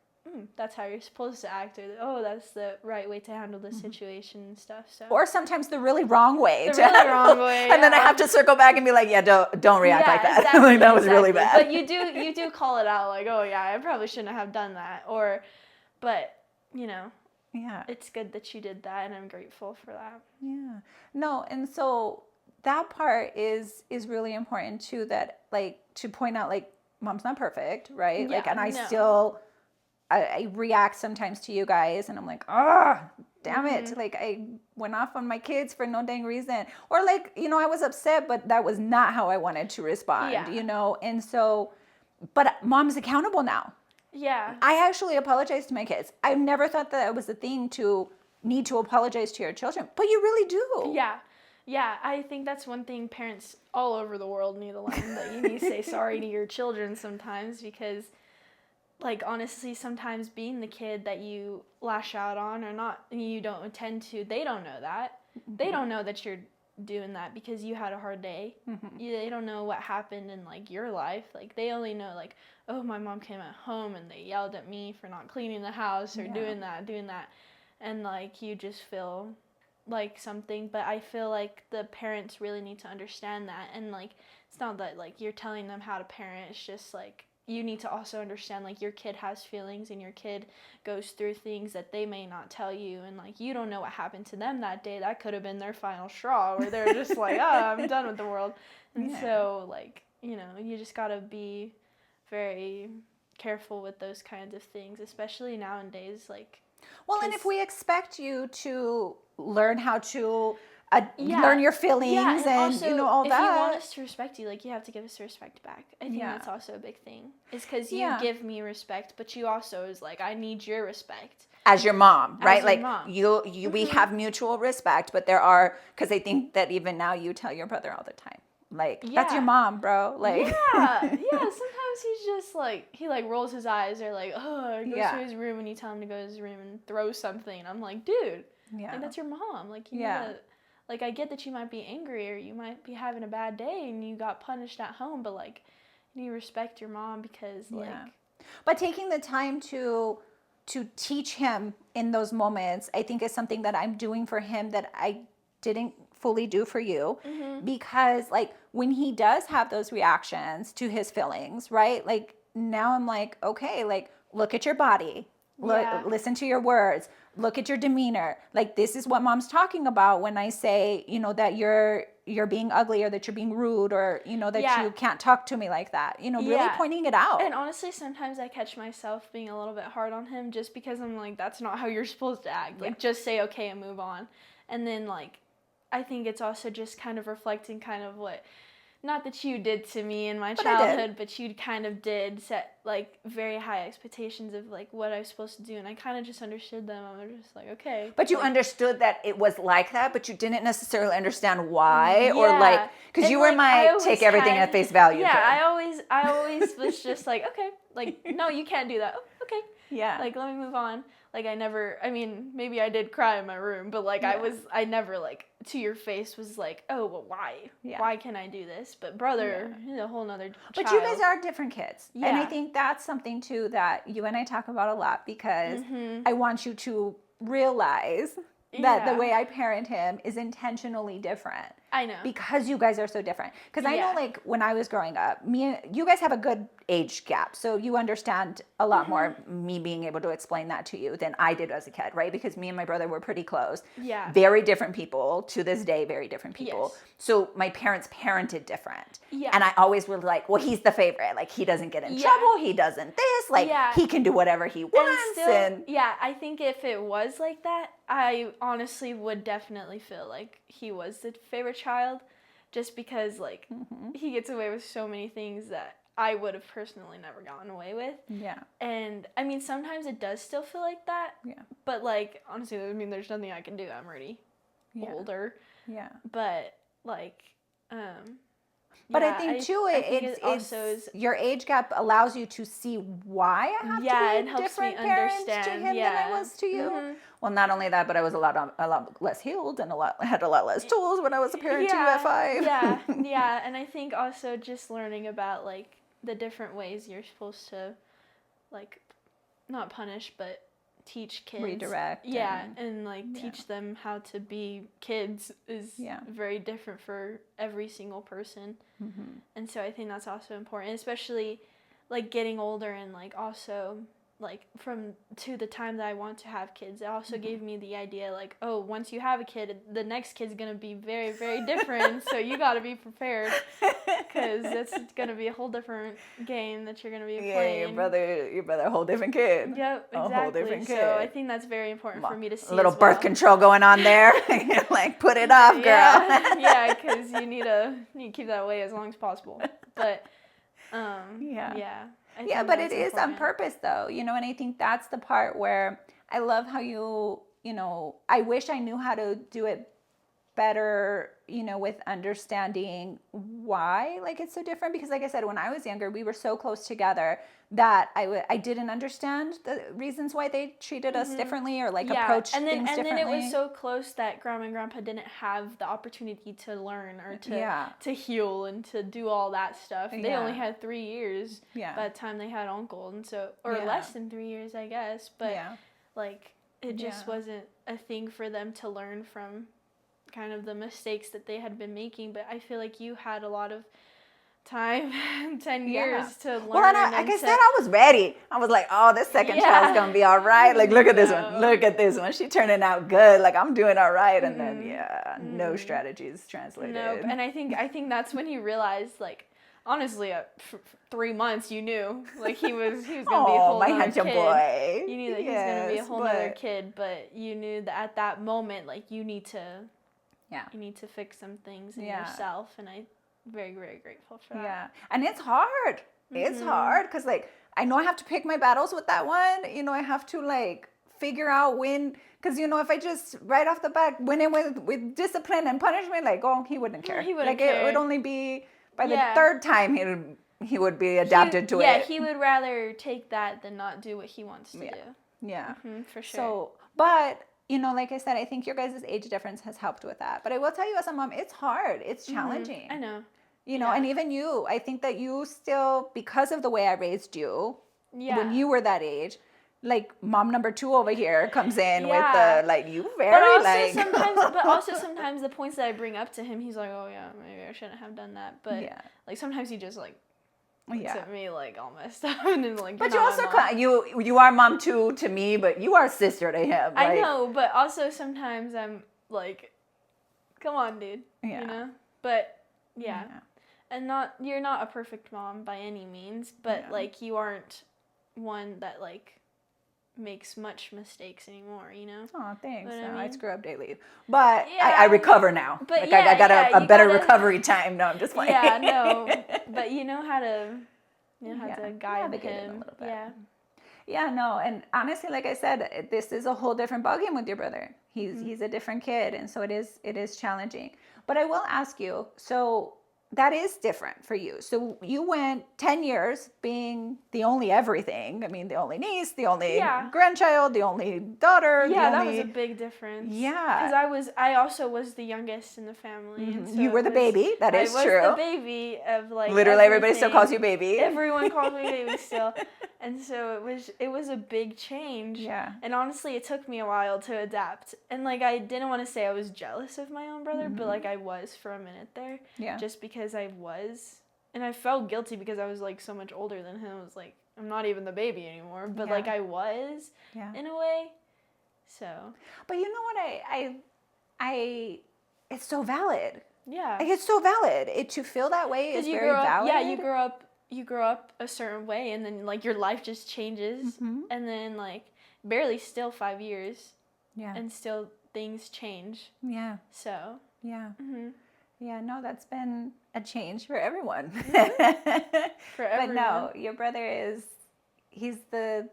that's how you're supposed to act, or oh, that's the right way to handle this situation and stuff. So, or sometimes the really wrong way. And then I have to circle back and be like, don't react like that. Exactly, like, that was really bad. But you do call it out, like, oh yeah, I probably shouldn't have done that, but you know, it's good that you did that, and I'm grateful for that. Yeah. No, and so that part is really important too, that, like, to point out, like, mom's not perfect, right? Yeah, like, and I react sometimes to you guys, and I'm like, damn it. Like, I went off on my kids for no dang reason. Or like, you know, I was upset, but that was not how I wanted to respond, you know? And so, but mom's accountable now. Yeah. I actually apologize to my kids. I never thought that it was a thing to need to apologize to your children, but you really do. Yeah. Yeah, I think that's one thing parents all over the world need to learn, that you need to say sorry to your children sometimes, because, like, honestly, sometimes being the kid that you lash out on, or not, you don't intend to, they don't know that. They don't know that you're doing that because you had a hard day. They don't know what happened in, like, your life. Like, they only know, like, oh, my mom came at home and they yelled at me for not cleaning the house, or doing that. And, like, you just feel like something. But I feel like the parents really need to understand that. And, like, it's not that, like, you're telling them how to parent. It's just, like, you need to also understand, like, your kid has feelings, and your kid goes through things that they may not tell you, and, like, you don't know what happened to them that day. That could have been their final straw, where they're just like, oh, I'm done with the world. And so, like, you know, you just gotta be very careful with those kinds of things, especially nowadays. Like, well, and if we expect you to learn how to learn your feelings, and also, you know, all that. If you want us to respect you, like, you have to give us respect back. I think that's also a big thing. Is because you give me respect, but you also is like, I need your respect. As your mom, right? As like, mom. We have mutual respect, but there are, because I think that even now you tell your brother all the time, like, that's your mom, bro. Like, sometimes he's just like, he like rolls his eyes, or like, oh, goes to his room, and you tell him to go to his room and throw something. And I'm like, dude, like, that's your mom. Like, you know, like, I get that you might be angry, or you might be having a bad day and you got punished at home, but, like, you respect your mom, because, like... But taking the time to teach him in those moments, I think, is something that I'm doing for him that I didn't fully do for you, because like when he does have those reactions to his feelings, right? Like now I'm like, okay, like look at your body, listen to your words, look at your demeanor. Like this is what mom's talking about when I say, you know, that you're being ugly, or that you're being rude, or, you know, that you can't talk to me like that, you know, really pointing it out. And honestly, sometimes I catch myself being a little bit hard on him just because I'm like, that's not how you're supposed to act. Like, just say okay and move on. And then, like, I think it's also just kind of reflecting kind of what, not that you did to me in my childhood, but you kind of did set, like, very high expectations of, like, what I was supposed to do. And I kind of just understood them. I was just like, okay. But you understood that it was like that, but you didn't necessarily understand why, or like, because you were my take everything at face value. Yeah, I always was just like, okay, like, no, you can't do that. Oh, okay. Yeah. Like, let me move on. Like, maybe I did cry in my room, but, like, I never, like, to your face was like, oh, well, why? Yeah. Why can I do this? But brother, he's a whole nother child. But you guys are different kids. Yeah. And I think that's something, too, that you and I talk about a lot, because I want you to realize that the way I parent him is intentionally different. I know. Because you guys are so different. Because I know, like, when I was growing up, you guys have a good age gap. So you understand a lot more me being able to explain that to you than I did as a kid, right? Because me and my brother were pretty close. Yeah. Very different people. To this day, very different people. Yes. So my parents parented different. Yeah. And I always was like, well, he's the favorite. Like, he doesn't get in trouble. He doesn't this. Like, he can do whatever he wants. And I think if it was like that, I honestly would definitely feel like he was the favorite child, just because, like, he gets away with so many things that I would have personally never gotten away with. Yeah. And, I mean, sometimes it does still feel like that. Yeah. But, like, honestly, I mean, there's nothing I can do. I'm already older. Yeah. But, like, but I think, too, it's your age gap allows you to see why I have to be different parents to him than I was to you. Well, not only that, but I was a lot less healed and had a lot less tools when I was a parent too at 5. Yeah, and I think also just learning about, like, the different ways you're supposed to, like, not punish, but teach kids. Redirect. Yeah, and like teach them how to be kids is very different for every single person. And so I think that's also important, especially like getting older and like also like to the time that I want to have kids. It also gave me the idea like, oh, once you have a kid, the next kid's going to be very, very different. So you got to be prepared, because it's going to be a whole different game that you're going to be playing. Your brother, a whole different kid. Yep, exactly. A whole different kid. So I think that's very important for me to see. A little birth control going on there. Like, put it off, girl. Yeah, because you need to keep that away as long as possible. But but it is on purpose, though, you know, and I think that's the part where I love how you know, I wish I knew how to do it better, you know, with understanding why, like, it's so different, because like I said, when I was younger, we were so close together that I didn't understand the reasons why they treated us differently, or like approached things differently. And then it was so close that Grandma and Grandpa didn't have the opportunity to learn or to heal and to do all that stuff. They only had 3 years by the time they had Uncle, and so, or less than 3 years, I guess. But like, it just wasn't a thing for them to learn from kind of the mistakes that they had been making. But I feel like you had a lot of time, 10 years to learn. Well, and like I said, I was ready. I was like, oh, this second child's gonna be all right. Like, look at this one. Look at this one. She's turning out good. Like, I'm doing all right. And then, no strategies translated. Nope. And I think that's when you realized, like, honestly, at 3 months, you knew, like, he was gonna be a whole my nother handsome kid. Boy. You knew that he was gonna be a whole nother kid, but you knew that at that moment, like, you need to fix some things in yourself, and I'm very, very grateful for that. Yeah, and it's hard. It's hard, because, like, I know I have to pick my battles with that one. You know, I have to, like, figure out when, because, you know, if I just right off the bat went in with discipline and punishment, like, oh, he wouldn't care. He wouldn't care. It would only be by the third time he would be adapted to it. Yeah, he would rather take that than not do what he wants to do. Yeah, for sure. So, but, you know, like I said, I think your guys' age difference has helped with that. But I will tell you, as a mom, it's hard. It's challenging. I know. You know, and even you, I think that you still, because of the way I raised you, when you were that age, like mom number 2 over here comes in with Yeah. the like you But very also like sometimes the points that I bring up to him, he's like, oh yeah, maybe I shouldn't have done that. But Yeah. like sometimes he just like looks Yeah. at me like all messed up and then like. But "You're you not my also mom." you are mom too to me, but you are sister to him. I like- know, but also sometimes I'm like, come on, dude. Yeah. You know? But yeah. And you're not a perfect mom by any means, but Yeah. like you aren't one that like makes much mistakes anymore, you know? Oh, thanks. What I No, I mean? screw up daily, but Yeah. I recover now. But like yeah, I got yeah, a you better gotta- recovery time. No, I'm just playing. Yeah, no. But you know how to Yeah, guide navigate it a him. little bit. Yeah. Yeah, no, and honestly, like I said, this is a whole different ballgame with your brother. He's a different kid, and so it is challenging. But I will ask you, so that is different for you. So you went 10 years being the only everything. I mean, the only niece, the only Yeah. grandchild, the only daughter. Yeah, the that only... was a big difference. Yeah. Because I also was the youngest in the family. And so you were the baby. That is I true. was the baby of like Literally, everybody still calls everything. you baby. Everyone calls me baby still. And so it was a big change. Yeah. And honestly, it took me a while to adapt. And like I didn't want to say I was jealous of my own brother, but like I was for a minute there. Yeah. Just because I was. And I felt guilty because I was like so much older than him. I was like, I'm not even the baby anymore. But like I was in a way. So. But you know what I it's so valid. Yeah. Like, it's so valid. To feel that way is very valid. Yeah, you grow up a certain way, and then like your life just changes, and then like barely still 5 years, and still things change. Yeah. So. Yeah. Yeah. No, that's been a change for everyone. For everyone. But no, your brother he's the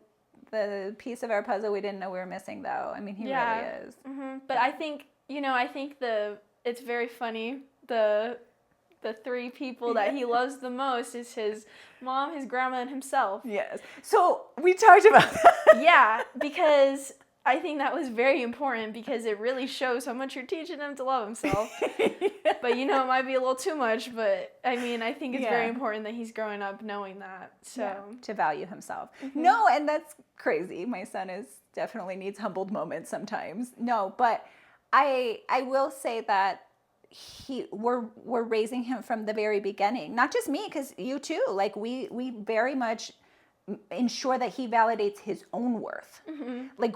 piece of our puzzle we didn't know we were missing, though. I mean, he really is. But I think it's very funny. The 3 people that he loves the most is his mom, his grandma, and himself. Yes. So we talked about that. Yeah, because I think that was very important because it really shows how much you're teaching him to love himself. But it might be a little too much, but I mean, I think it's very important that he's growing up knowing that. So to value himself. No, and that's crazy. My son definitely needs humbled moments sometimes. No, but I will say that we're raising him from the very beginning. Not just me, because you too. Like we very much ensure that he validates his own worth. Like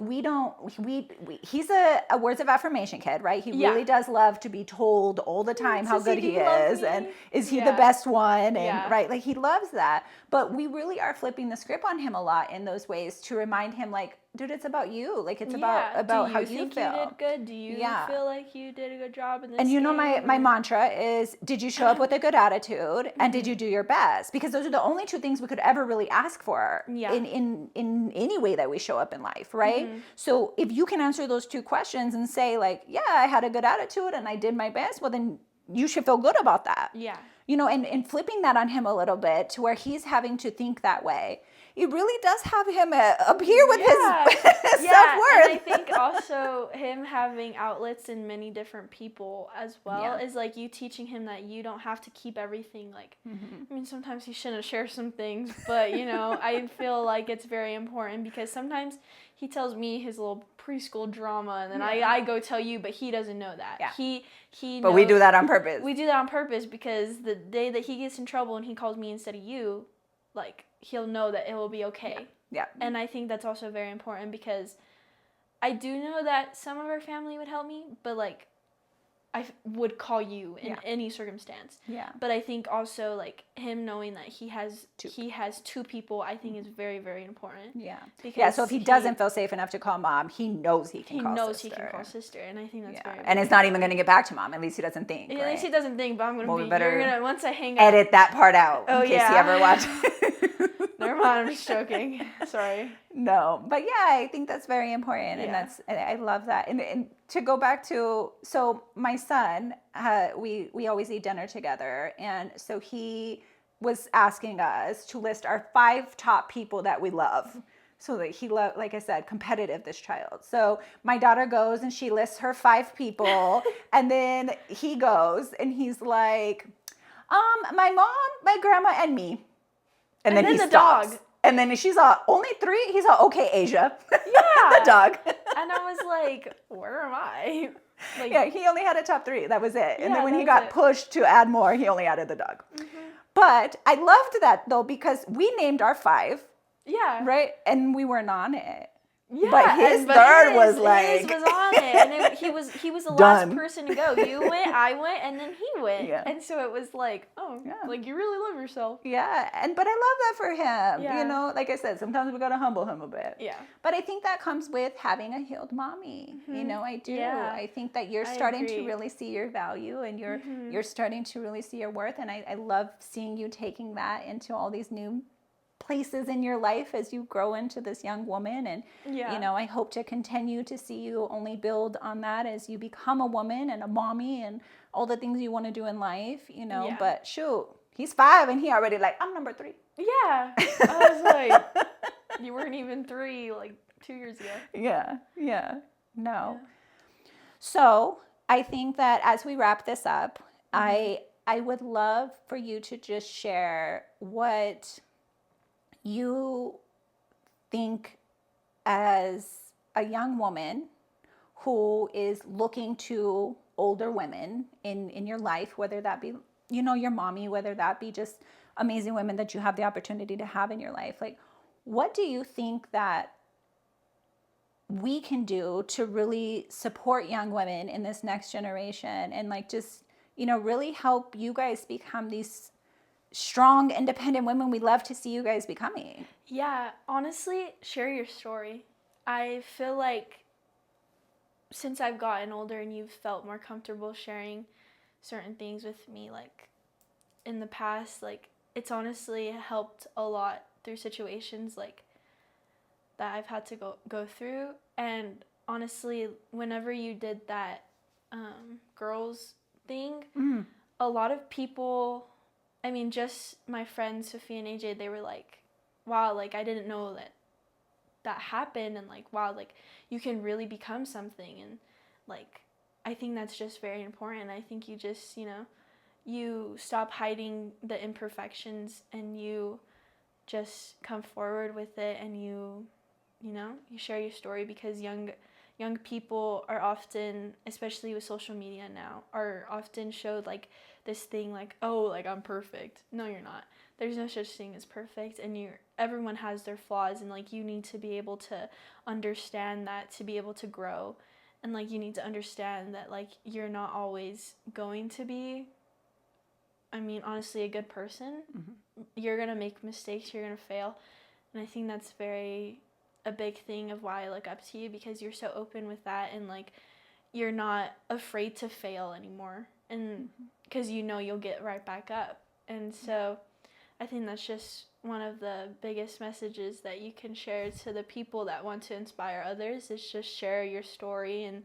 he's a words of affirmation kid, right? He really does love to be told all the time how good he is and is he the best one, and right, like he loves that. But we really are flipping the script on him a lot in those ways to remind him, like, dude, it's about you. Like it's about how you think feel. You did good? Do you feel like you did a good job in this? And my mantra is, did you show up with a good attitude, and did you do your best? Because those are the only 2 things we could ever really ask for in any way that we show up in life, right? So if you can answer those 2 questions and say, like, yeah, I had a good attitude and I did my best, well, then you should feel good about that. Yeah. And flipping that on him a little bit to where he's having to think that way. It really does have him up here with his self-worth. And I think also him having outlets in many different people as well is like you teaching him that you don't have to keep everything like, I mean, sometimes he shouldn't share some things, but I feel like it's very important because sometimes he tells me his little preschool drama and then I go tell you, but he doesn't know that. Yeah. He But we do that on purpose. We do that on purpose because the day that he gets in trouble and he calls me instead of you, like, he'll know that it will be okay. Yeah. And I think that's also very important because I do know that some of our family would help me, but, like, I would call you in any circumstance. Yeah. But I think also, like, him knowing that he has 2 people, I think is very, very important. Yeah. Because so if he doesn't feel safe enough to call mom, he knows he can call sister. He can call sister, and I think that's very important. And it's not even going to get back to mom. At least he doesn't think, At least he doesn't think, but I'm going to better once I hang up. edit that part out in case he ever watches. Never mind, I'm just joking. Sorry. No, but I think that's very important, and I love that. And to go back to, so my son, we always eat dinner together, and so he was asking us to list our 5 top people that we love. So that he loved, like I said, competitive, this child. So my daughter goes and she lists her 5 people, and then he goes and he's like, my mom, my grandma, and me. And then he the stops. dog. And then she's all, only 3? He's all, okay, Asia. Yeah. The dog. And I was like, where am I? Like, Yeah, he only had a top 3. That was it. And Yeah, then when he that was got it. pushed to add more, he only added the dog. But I loved that though, because we named our 5, yeah. right? And we weren't on it. Yeah, But his but third was his like was on it, and he was the Done. last person to go. You went, I went, and then he went, Yeah. and so it was like, oh, Yeah. like you really love yourself. Yeah, but I love that for him. Yeah. You know, like I said, sometimes we gotta humble him a bit. Yeah. But I think that comes with having a healed mommy. You know, I do. Yeah. I think that you're I starting to agree. really see your value, and you're starting to really see your worth. And I love seeing you taking that into all these new places in your life as you grow into this young woman. And Yeah. you know, I hope to continue to see you only build on that as you become a woman and a mommy and all the things you want to do in life, you know. Yeah. But shoot, he's 5 and he already like, I'm number 3. Yeah. I was like, you weren't even 3 like 2 years ago. Yeah. No. Yeah. So I think that as we wrap this up, I would love for you to just share what you think as a young woman who is looking to older women in your life, whether that be, you know, your mommy, whether that be just amazing women that you have the opportunity to have in your life. Like, what do you think that we can do to really support young women in this next generation and like just, you know, really help you guys become these strong, independent women we love to see you guys becoming? Yeah, honestly, share your story. I feel like since I've gotten older and you've felt more comfortable sharing certain things with me, like in the past, like it's honestly helped a lot through situations like that I've had to go through. And honestly, whenever you did that girls thing, a lot of people, I mean, just my friends Sophia and AJ, they were like, wow, like I didn't know that happened, and like, wow, like you can really become something. And like I think that's just very important. I think you just, you know, you stop hiding the imperfections and you just come forward with it, and you know, you share your story, because young people are often, especially with social media now, are often showed like this thing like, oh, like I'm perfect. No, you're not. There's no such thing as perfect, and everyone has their flaws, and like you need to be able to understand that to be able to grow. And like you need to understand that like you're not always going to be, I mean, honestly, a good person. You're going to make mistakes, you're going to fail. And I think that's a big thing of why I look up to you, because you're so open with that, and like you're not afraid to fail anymore, and because you know you'll get right back up. And so I think that's just one of the biggest messages that you can share to the people that want to inspire others, is just share your story and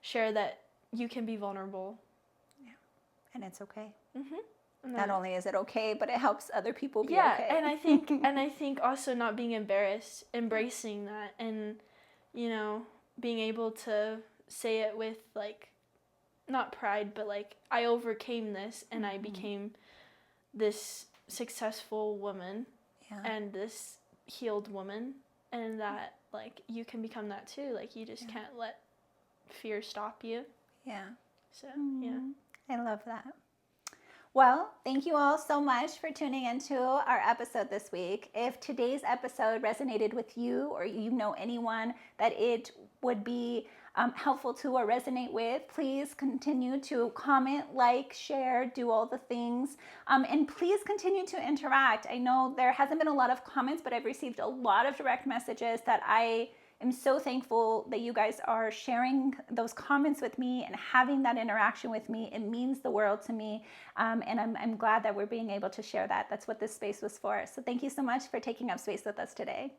share that you can be vulnerable. Yeah, and it's okay. Not only is it okay, but it helps other people be yeah, okay. and I think also not being embarrassed, embracing that, and you know, being able to say it with like not pride, but like I overcame this and I became this successful woman and this healed woman, and that like you can become that too. Like you just can't let fear stop you. Yeah. So yeah. I love that. Well, thank you all so much for tuning into our episode this week. If today's episode resonated with you, or you know anyone that it would be helpful to or resonate with, please continue to comment, like, share, do all the things. And please continue to interact. I know there hasn't been a lot of comments, but I've received a lot of direct messages that I am so thankful that you guys are sharing those comments with me and having that interaction with me. It means the world to me. And I'm glad that we're being able to share that. That's what this space was for. So thank you so much for taking up space with us today.